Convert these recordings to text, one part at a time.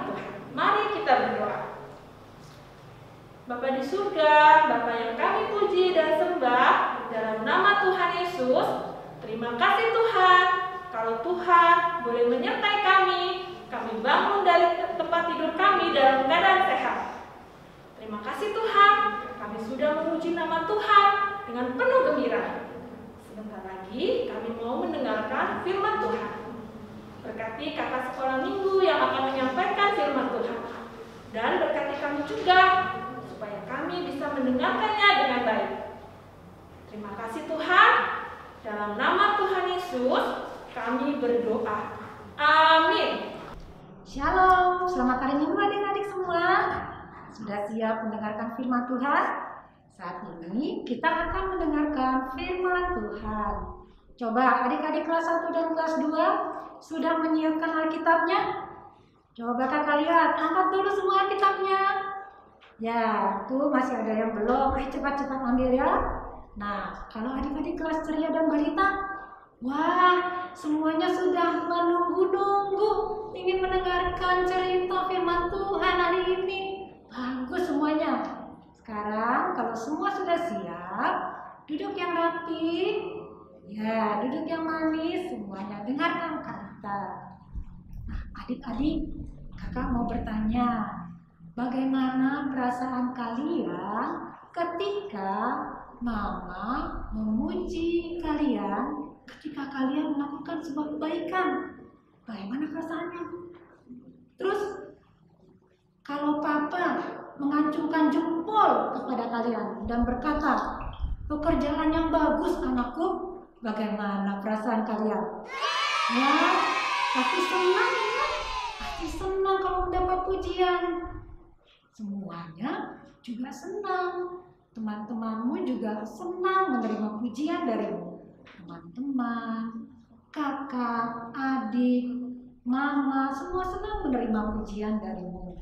firman Tuhan. Mari kita berdoa. Bapa di surga, Bapa yang kami puji dan sembah, dalam nama Tuhan Yesus, terima kasih Tuhan, kalau Tuhan boleh menyertai kami bangun dari tempat tidur kami dalam keadaan sehat. Terima kasih Tuhan, kami sudah memuji nama Tuhan dengan penuh gembira. Sebentar lagi kami mau mendengarkan firman Tuhan. Berkati kakak sekolah minggu yang akan menyampaikan firman Tuhan. Dan berkati kami juga, supaya kami bisa mendengarkannya dengan baik. Terima kasih Tuhan, dalam nama Tuhan Yesus kami berdoa. Amin. Shalom, selamat hari Minggu adik-adik semua. Sudah siap mendengarkan firman Tuhan? Saat ini kita akan mendengarkan firman Tuhan. Coba adik-adik kelas 1 dan kelas 2 sudah menyiapkan Alkitabnya? Coba kakak lihat, angkat dulu semua Alkitabnya. Ya, tuh masih ada yang belum. Ayo cepat-cepat ambil ya. Nah, kalau adik-adik kelas ceria dan balita, wah, semuanya sudah menunggu-nunggu ingin mendengarkan cerita firman Tuhan hari ini. Bagus semuanya. Sekarang kalau semua sudah siap, duduk yang rapi. Ya, duduk yang manis, semuanya dengarkan kata. Nah, adik-adik, kakak mau bertanya, bagaimana perasaan kalian ketika mama memuji kalian ketika kalian melakukan sebuah kebaikan? Bagaimana perasaannya? Terus kalau papa mengacungkan jempol kepada kalian dan berkata, pekerjaan yang bagus anakku, bagaimana perasaan kalian? Ya, pasti senang ya? Pasti senang kalau mendapat pujian. Semuanya juga senang. Teman-temanmu juga senang menerima pujian darimu. Teman-teman, kakak, adik, mama, semua senang menerima pujian darimu.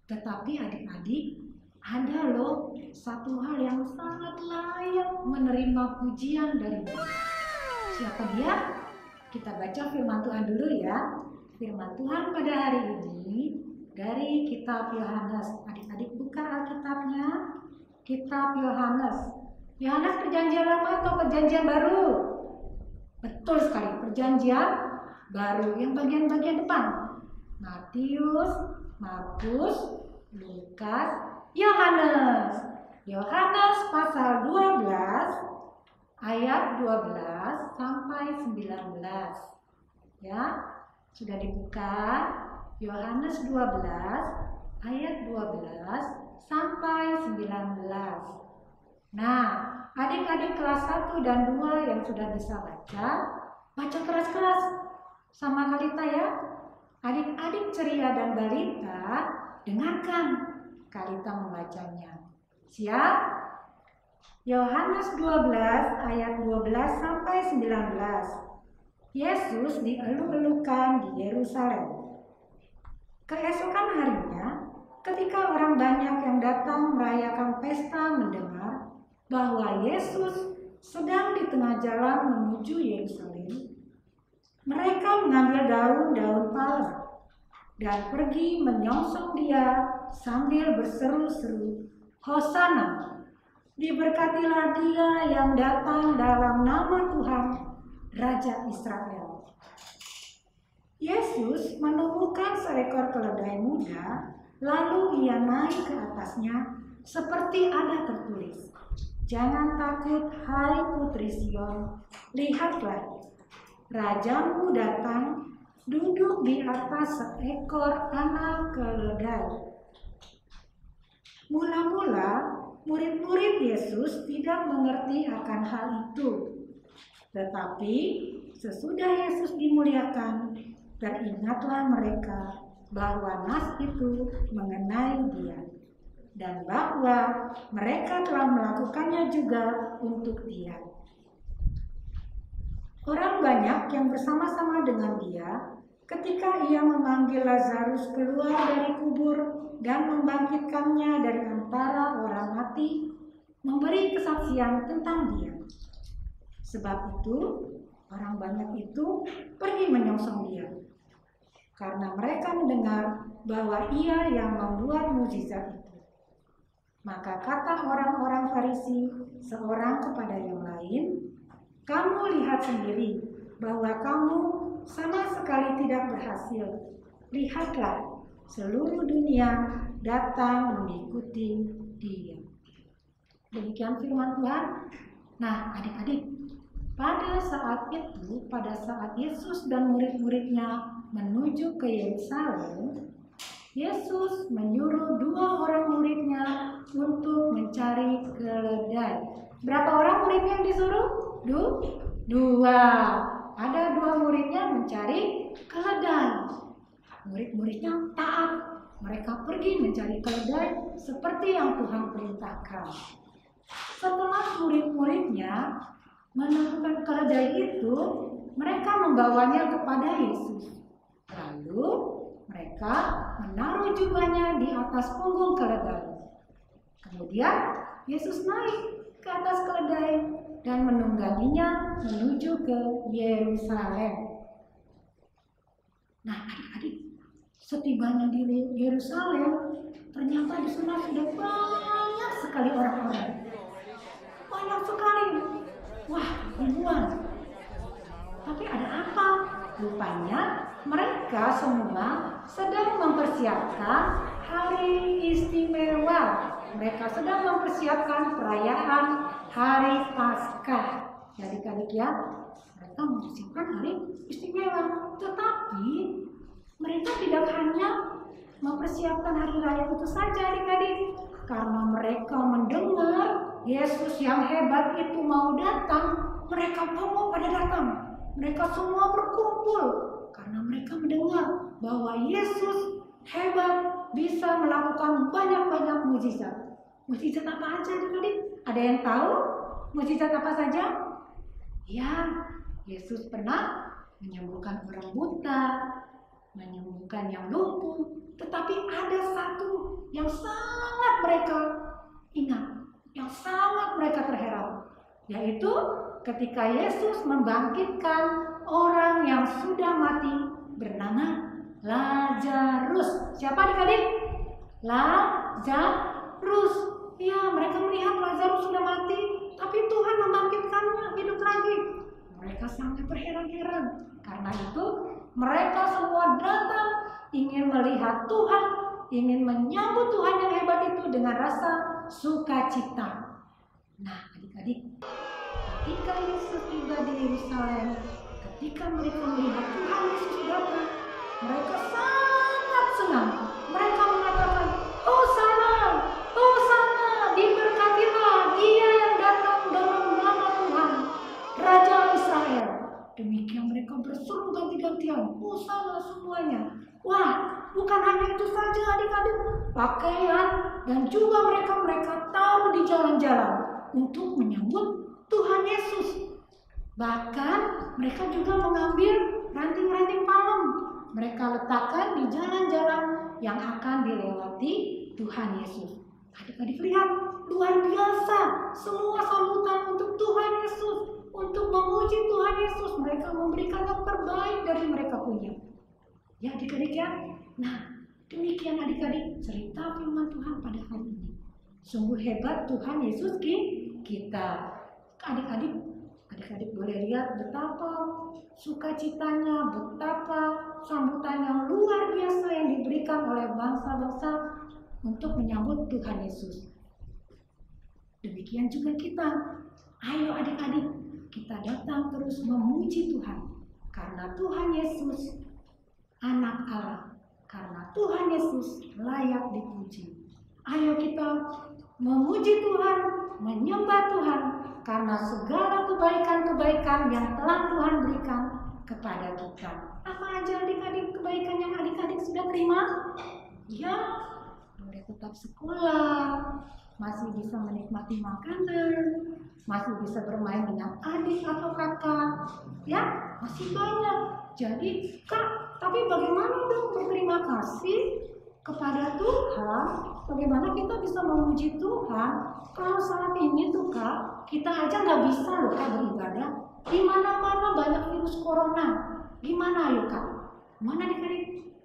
Tetapi adik-adik, ada loh satu hal yang sangat layak menerima pujian darimu. Siapa dia? Kita baca firman Tuhan dulu ya. Firman Tuhan pada hari ini dari kitab Yohanes. Adik-adik buka Alkitabnya. Kitab Yohanes. Yohanes perjanjian lama atau perjanjian baru? Betul sekali, perjanjian baru. Yang bagian-bagian depan. Matius, Markus, Lukas, Yohanes. Yohanes pasal 12 ayat 12 sampai 19. Ya, sudah dibuka. Yohanes 12 ayat 12 sampai 19. Nah, adik-adik kelas 1 dan 2 yang sudah bisa baca, baca keras-keras sama Kalita ya. Adik-adik ceria dan balita, dengarkan Kalita membacanya. Siap? Yohanes 12 ayat 12 sampai 19. Yesus dielu-elukan di Yerusalem. Keesokan harinya, ketika orang banyak yang datang merayakan pesta mendengar bahwa Yesus sedang di tengah jalan menuju Yerusalem, mereka mengambil daun-daun palem dan pergi menyongsong dia sambil berseru-seru, Hosana, diberkatilah dia yang datang dalam nama Tuhan, Raja Israel. Yesus menemukan seekor keledai muda, lalu ia naik ke atasnya seperti ada tertulis, jangan takut hai putri Sion, lihatlah, Rajamu datang duduk di atas seekor anak keledai. Mula-mula murid-murid Yesus tidak mengerti akan hal itu. Tetapi sesudah Yesus dimuliakan, teringatlah mereka bahwa nas itu mengenai dia, dan bahwa mereka telah melakukannya juga untuk dia. Orang banyak yang bersama-sama dengan dia ketika ia memanggil Lazarus keluar dari kubur dan membangkitkannya dari antara orang mati, memberi kesaksian tentang dia. Sebab itu, orang banyak itu pergi menyongsong dia. karena mereka mendengar bahwa Ia yang membuat mukjizat itu. Maka kata orang-orang Farisi seorang kepada yang lain, "Kamu lihat sendiri bahwa kamu sama sekali tidak berhasil. Lihatlah, seluruh dunia datang mengikuti Dia." Demikian firman Tuhan. Nah, adik-adik, pada saat Yesus dan murid-muridnya menuju ke Yerusalem, Yesus menyuruh 2 orang muridnya untuk mencari keledai. Berapa orang muridnya yang disuruh? 2. Ada 2 muridnya mencari keledai. Murid-muridnya taat. Mereka pergi mencari keledai seperti yang Tuhan perintahkan. Setelah murid-muridnya menemukan keledai itu, mereka membawanya kepada Yesus. Lalu mereka menaruh jubahnya di atas punggung keledai. Kemudian Yesus naik ke atas keledai dan menungganginya menuju ke Yerusalem. Nah, adik-adik, setibanya di Yerusalem, ternyata di sana sudah banyak sekali orang-orang. Banyak sekali. Wah, ribuan. Tapi ada apa? Rupanya mereka semua sedang mempersiapkan hari istimewa. Mereka sedang mempersiapkan perayaan hari Paskah. Adik-adik ya, mereka mempersiapkan hari istimewa. Tetapi mereka tidak hanya mempersiapkan hari raya itu saja, adik-adik. Karena mereka mendengar Yesus yang hebat itu mau datang, mereka semua pada datang. Mereka semua berkumpul karena mereka mendengar bahwa Yesus hebat, bisa melakukan banyak-banyak mukjizat. Mukjizat apa aja, adik-adik? Ada yang tahu mukjizat apa saja? Ya, Yesus pernah menyembuhkan orang buta, menyembuhkan yang lumpuh. Tetapi ada satu yang sangat mereka ingat, yang sangat mereka terheran, yaitu ketika Yesus membangkitkan orang yang sudah mati bernama Lazarus. Siapa adik-adik? Lazarus. Ya, mereka melihat Lazarus sudah mati, tapi Tuhan membangkitkannya hidup lagi. Mereka sangat terheran-heran. Karena itu mereka semua datang ingin melihat Tuhan, ingin menyambut Tuhan yang hebat itu dengan rasa sukacita. Nah, adik-adik, ketika Yesus tiba di Yerusalem, ketika mereka melihat Tuhan Yesus datang, mereka sangat senang. Mereka mengatakan, "Hosana, Hosana, diberkatilah Dia yang datang dalam nama Tuhan, Raja Israel." Demikian mereka berseru ganti-gantian, "Hosana" semuanya. Wah, bukan hanya itu saja, adik-adik. Pakaian dan juga mereka taruh di jalan-jalan untuk menyambut Tuhan Yesus. Bahkan mereka juga mengambil ranting-ranting palem. Mereka letakkan di jalan-jalan yang akan dilewati Tuhan Yesus. Adik-adik lihat, luar biasa. Semua sambutan untuk Tuhan Yesus, untuk memuji Tuhan Yesus. Mereka memberikan yang terbaik dari mereka punya. Ya, adik-adik ya. Nah, demikian adik-adik cerita firman Tuhan pada hari ini. Sungguh hebat Tuhan Yesus kita. Adik-adik boleh lihat betapa sukacitanya, betapa sambutan yang luar biasa yang diberikan oleh bangsa-bangsa untuk menyambut Tuhan Yesus. Demikian juga kita. Ayo adik-adik, kita datang terus memuji Tuhan. Karena Tuhan Yesus Anak Allah. Karena Tuhan Yesus layak dipuji. Ayo kita memuji Tuhan, menyembah Tuhan, karena segala kebaikan-kebaikan yang telah Tuhan berikan kepada kita. Apa aja adik-adik kebaikan yang adik-adik sudah terima? Ya, boleh tetap sekolah, masih bisa menikmati makanan, masih bisa bermain dengan adik atau kakak. Ya, masih banyak. Jadi, Kak, tapi bagaimana dong berterima kasih kepada Tuhan? Bagaimana kita bisa memuji Tuhan kalau saat ini tuh Kak, kita aja nggak bisa loh Kak beribadah. Di mana-mana banyak virus corona. Gimana ayo Kak? Mana adik-adik?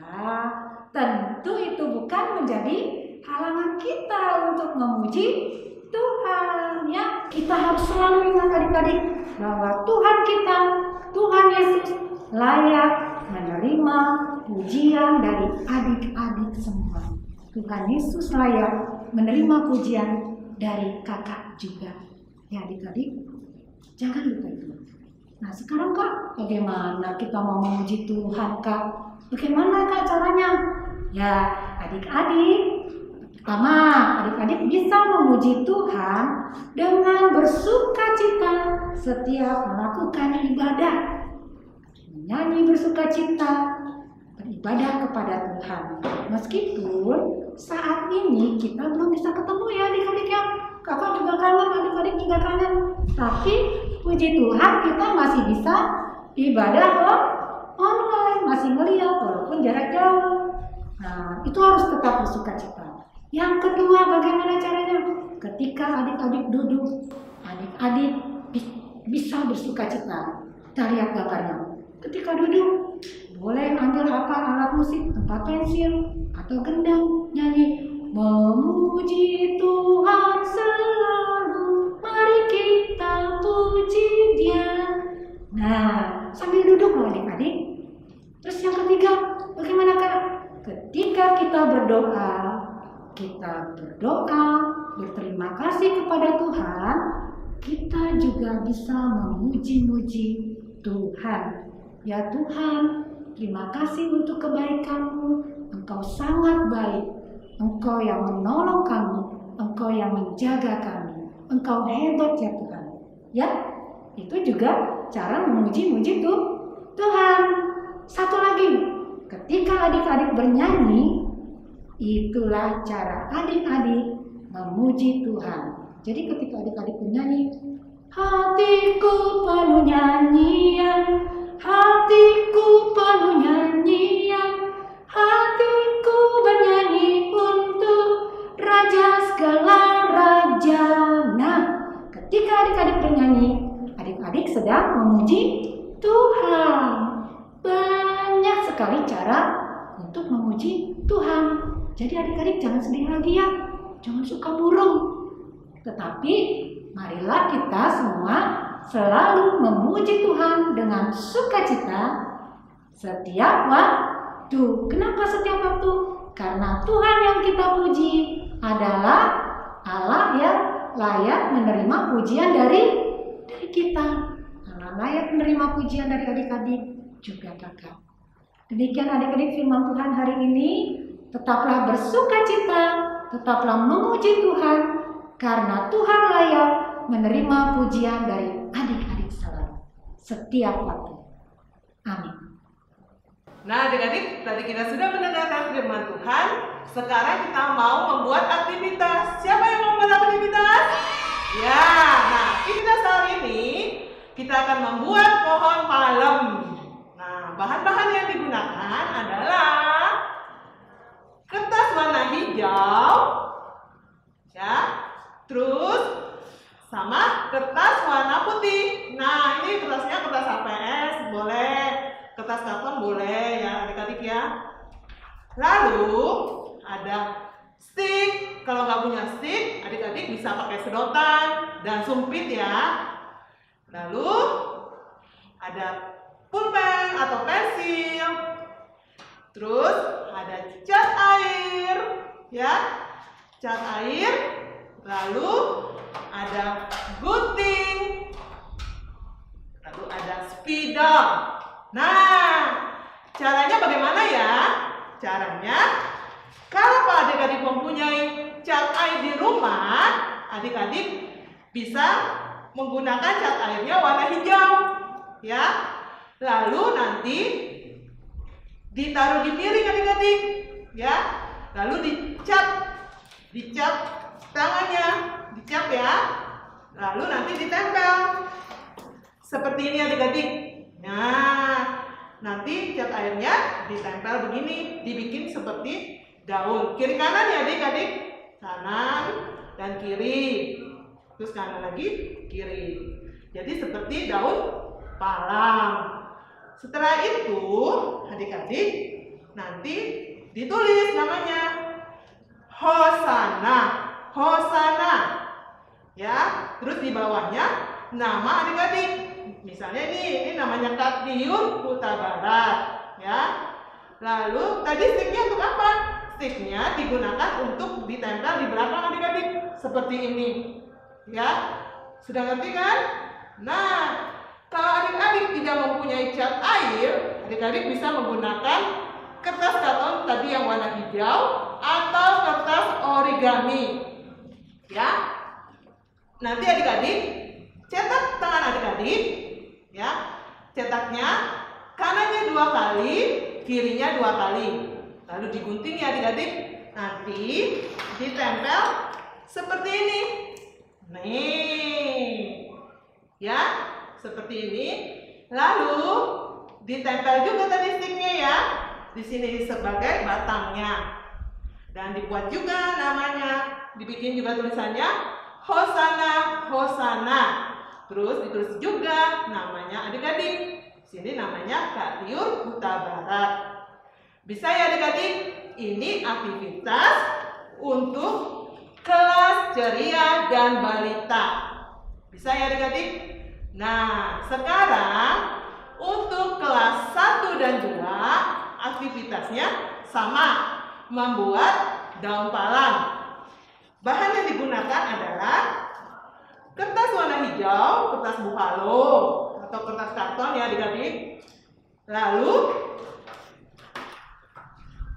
Ya, tentu itu bukan menjadi halangan kita untuk memuji Tuhan. Ya, kita harus selalu ingat adik-adik bahwa Tuhan kita, Tuhan Yesus layak menerima pujian dari adik-adik semua. Tuhan Yesus layak menerima pujian dari kakak juga. Ya adik-adik, jangan lupa itu. Nah sekarang Kak, bagaimana kita mau memuji Tuhan Kak? Bagaimana Kak caranya? Ya adik-adik, pertama adik-adik bisa memuji Tuhan dengan bersukacita setiap melakukan ibadah. Menyanyi bersukacita, beribadah kepada Tuhan. Meskipun saat ini kita belum bisa ketemu ya adik-adik ya. Kakak juga kangen, adik-adik juga kangen. Tapi puji Tuhan kita masih bisa ibadah online, masih melihat walaupun jarak jauh. Nah, itu harus tetap bersukacita. Yang kedua, bagaimana caranya? Ketika adik-adik duduk, adik-adik bisa bersukacita. Kita lihat gambarnya. Ketika duduk, boleh ambil apa alat musik, tempat pensil atau gendang, nyanyi memuji Tuhan selalu, mari kita puji Dia. Nah, sambil duduk loh adik-adik. Terus yang ketiga, bagaimana Kak? Ketika kita berdoa berterima kasih kepada Tuhan, kita juga bisa memuji-muji Tuhan. Ya Tuhan, terima kasih untuk kebaikan-Mu. Engkau sangat baik. Engkau yang menolong kami. Engkau yang menjaga kami. Engkau hebat ya Tuhan. Ya, itu juga cara memuji-muji Tuhan. Satu lagi, ketika adik-adik bernyanyi, itulah cara adik-adik memuji Tuhan. Jadi ketika adik-adik bernyanyi, hatiku penuh nyanyian, hatiku penuh nyanyian, hatiku bernyanyi untuk Raja segala raja. Nah, ketika adik-adik bernyanyi, adik-adik sedang memuji Tuhan. Banyak sekali cara untuk memuji Tuhan. Jadi adik-adik jangan sedih lagi ya, jangan suka burung. Tetapi marilah kita semua selalu memuji Tuhan dengan sukacita setiap waktu. Kenapa setiap waktu? Karena Tuhan yang kita puji adalah Allah yang layak menerima pujian dari kita. Allah layak menerima pujian dari adik-adik juga kakak. Demikian adik-adik firman Tuhan hari ini. Tetaplah bersukacita, tetaplah memuji Tuhan, karena Tuhan layak menerima pujian dari adik-adik selalu, setiap waktu. Amin. Nah adik-adik, tadi kita sudah mendengarkan firman Tuhan. Sekarang kita mau membuat aktivitas. Siapa yang mau membuat aktivitas? Ya, nah aktivitas hari ini kita akan membuat pohon palem. Nah, bahan-bahan yang digunakan adalah kertas warna hijau, ya, terus sama kertas warna putih. Nah, ini kertasnya kertas HPS, boleh, kertas karton boleh ya adik-adik ya. Lalu ada stick. Kalau nggak punya stick, adik-adik bisa pakai sedotan dan sumpit ya. Lalu ada pulpen atau pensil. Terus ada cat air, ya, cat air. Lalu ada gunting. Lalu ada spidol. Nah, caranya bagaimana ya? Caranya, kalau adik-adik mempunyai cat air di rumah, adik-adik bisa menggunakan cat airnya warna hijau, ya. Lalu nanti ditaruh di piring adik-adik, ya. Lalu dicap tangannya, dicap ya. Lalu nanti ditempel seperti ini adik-adik. Nah, nanti cat airnya ditempel begini, dibikin seperti daun. Kiri kanan ya adik-adik, kanan dan kiri. Terus kanan lagi, kiri. Jadi seperti daun palang. Setelah itu, adik-adik, nanti ditulis namanya Hosana, Hosana. Ya, terus di bawahnya nama adik-adik. Misalnya ini namanya Katiur Huta Barat, ya. Lalu tadi sticknya untuk apa? Sticknya digunakan untuk ditempel di belakang adik-adik seperti ini, ya. Sudah ngerti kan? Nah, kalau adik-adik tidak mempunyai cat air, adik-adik bisa menggunakan kertas karton tadi yang warna hijau atau kertas origami, ya. Nanti adik-adik cetak tangan adik-adik, ya. Cetaknya kanannya 2 kali, kirinya 2 kali. Lalu digunting ya adik-adik. Nanti ditempel seperti ini. Nih. Ya, seperti ini. Lalu ditempel juga tadi sticknya ya. Di sini sebagai batangnya. Dan dibuat juga namanya. Dibikin juga tulisannya Hosana, Hosana. Terus ditulis juga namanya adik-adik. Sini namanya Katiur Huta Barat. Bisa ya adik-adik? Ini aktivitas untuk kelas ceria dan balita. Bisa ya adik-adik? Nah, sekarang untuk kelas 1 dan 2 aktivitasnya sama, membuat daun palang. Bahan yang digunakan adalah kertas warna hijau, kertas buffalo atau kertas karton ya adik-adik. Lalu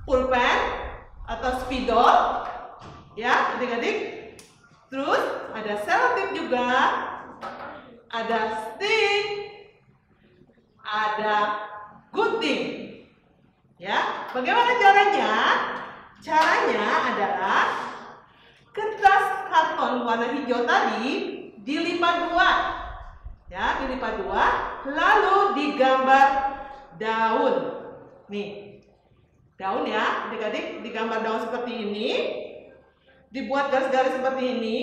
pulpen atau spidol ya adik-adik. Terus ada selotip juga, ada stick, ada gunting. Ya, bagaimana caranya? Caranya adalah kertas karton warna hijau tadi dilipat 2. Ya, dilipat 2, lalu digambar daun. Nih. Daun ya, adik-adik, digambar daun seperti ini. Dibuat garis-garis seperti ini.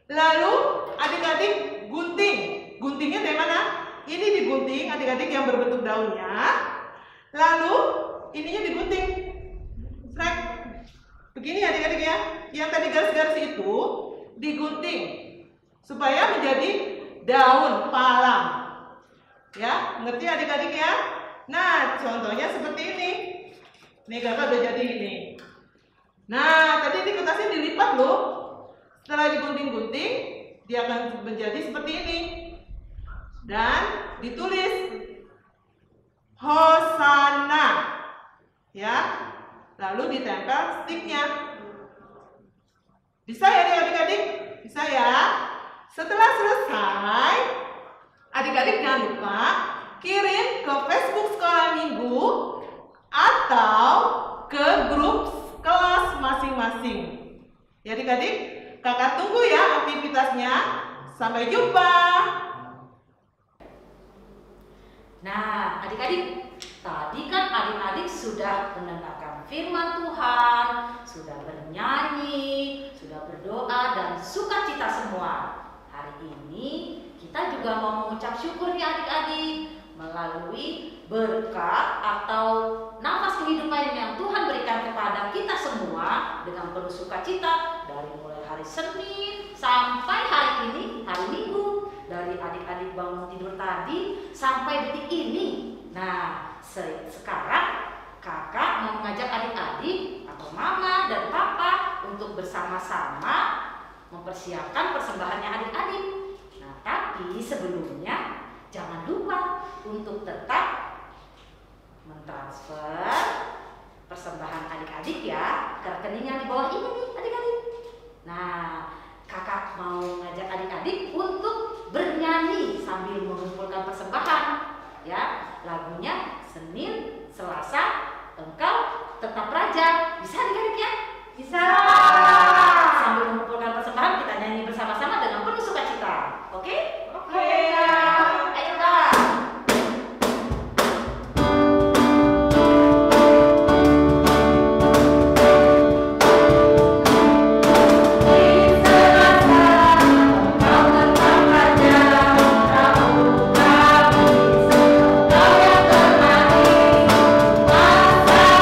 Lalu adik-adik gunting. Guntingnya dari mana? Ini digunting adik-adik yang berbentuk daunnya. Lalu ininya digunting. Strek. Begini adik-adik ya. Yang tadi garis-garis itu digunting supaya menjadi daun palang. Ya, ngerti adik-adik ya? Nah, contohnya seperti ini. Nih kakak udah jadi ini. Nah, tadi ini kertasnya dilipat loh. Setelah digunting-gunting, dia akan menjadi seperti ini. Dan ditulis Hosana. Ya. Lalu ditempel sticknya. Bisa ya adik-adik? Bisa ya? Setelah selesai, adik-adik jangan lupa kirim ke Facebook Sekolah Minggu atau ke grup kelas masing-masing. Ya adik-adik, kakak tunggu ya aktivitasnya. Sampai jumpa. Nah, adik-adik, tadi kan adik-adik sudah mendengarkan firman Tuhan, sudah bernyanyi, sudah berdoa dan sukacita semua. Hari ini kita juga mau mengucap syukur nih adik-adik melalui berkat atau nafas kehidupan yang Tuhan berikan kepada kita semua dengan penuh sukacita dari mulai hari Senin sampai hari ini, hari Minggu, dari adik-adik bangun tidur tadi sampai detik ini. Nah, sekarang kakak mau mengajak adik-adik atau mama dan papa untuk bersama-sama mempersiapkan persembahannya adik-adik. Nah, tapi sebelumnya jangan lupa untuk tetap mentransfer persembahan adik-adik ya ke rekening yang di bawah ini nih adik-adik. Nah, kakak mau ngajak adik-adik untuk bernyanyi sambil mengumpulkan persembahan ya. Lagunya Senin, Selasa, Engkau Tetap Raja. Bisa adik-adik ya? Bisa. Sambil mengumpulkan persembahan kita nyanyi bersama-sama dengan penuh sukacita. Oke? Oke. Ayo Kak. Raja, Rabu kami, engkau yang termanis, kuasa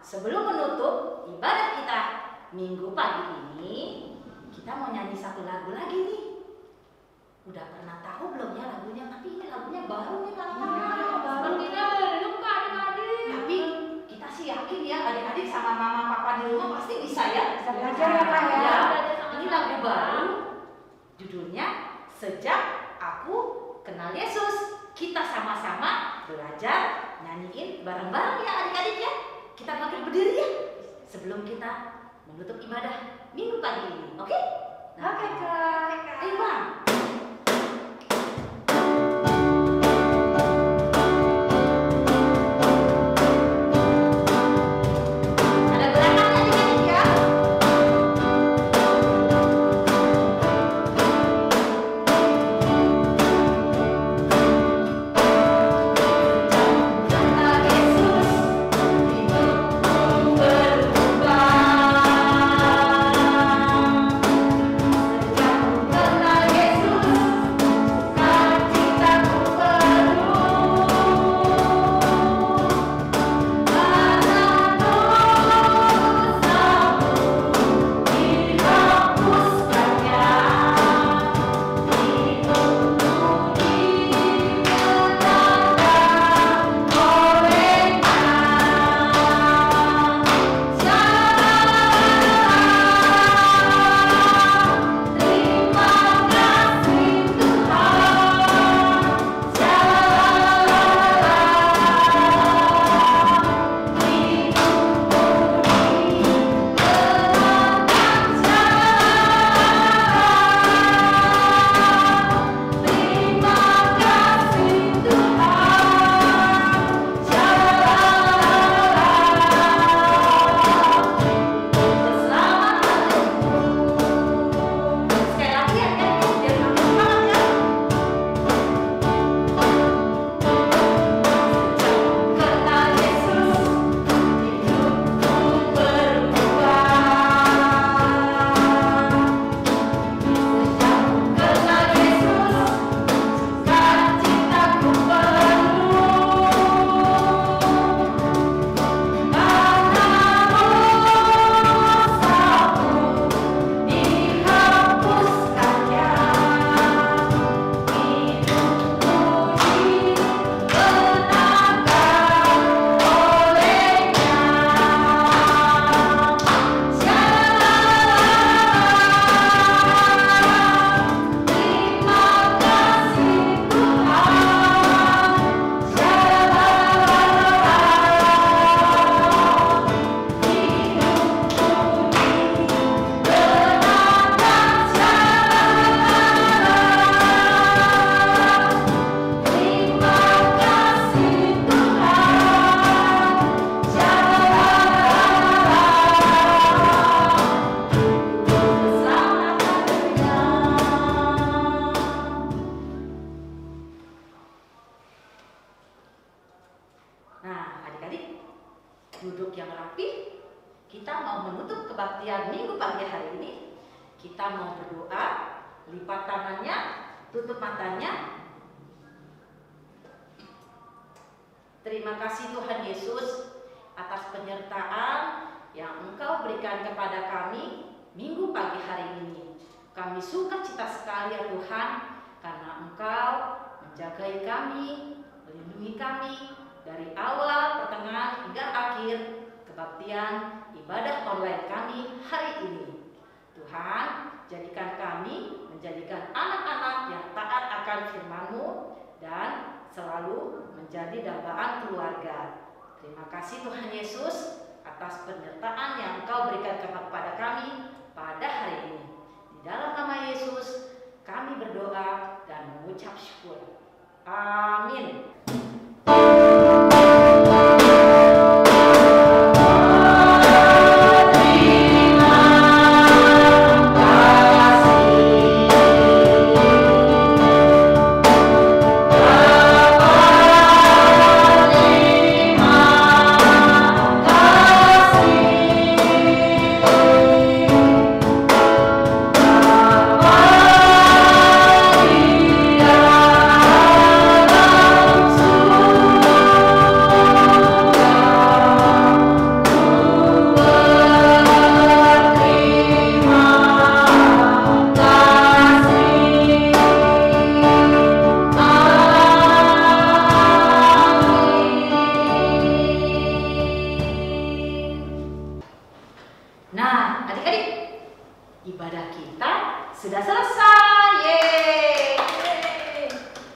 sebelum menutup ibadah kita minggu pagi ini, kita mau nyanyi satu lagu lagi nih. Udah pernah tahu belum ya lagunya? Tapi ini lagunya baru nih kakak. Baru kita belum Kak adik-adik. Tapi kita sih yakin ya adik-adik sama mama papa di rumah pasti bisa ya. Bisa belajar ya Kak ya. Ya, belajar sama ini sama. lagu baru. Judulnya Sejak Aku Kenal Yesus. Kita sama-sama belajar nyanyiin bareng-bareng ya adik-adik ya. Kita makin berdiri ya sebelum kita menutup ibadah minggu pagi ini. Oke? Oke Kak. Ayo Bang. Ada gerakan adik-adik ya. Kenal Yesus, hidupku berubah. Sejak kenal duduk yang rapi. Kita mau menutup kebaktian minggu pagi hari ini. Kita mau berdoa, lipat tangannya, tutup matanya. Terima kasih Tuhan Yesus atas penyertaan yang Engkau berikan kepada kami minggu pagi hari ini. Kami sukacita sekali ya Tuhan, karena Engkau menjagai kami, melindungi kami dari awal, pertengahan, hingga akhir kebaktian ibadah online kami hari ini. Tuhan, jadikan kami menjadikan anak-anak yang taat akan firman-Mu dan selalu menjadi dambaan keluarga. Terima kasih Tuhan Yesus atas penyertaan yang Engkau berikan kepada kami pada hari ini. Di dalam nama Yesus kami berdoa dan mengucap syukur. Amin. Terima ibadah kita sudah selesai. Yeay.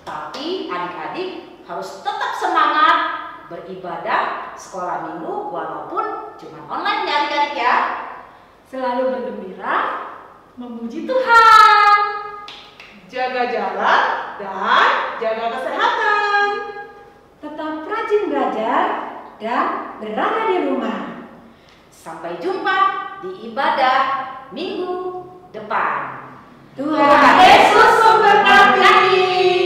Tapi adik-adik harus tetap semangat beribadah sekolah minggu walaupun cuma online ya adik-adik ya. Selalu bergembira, memuji Tuhan. Jaga jarak dan jaga kesehatan. Tetap rajin belajar dan berada di rumah. Sampai jumpa di ibadah minggu depan. Tuhan Yesus memberkati.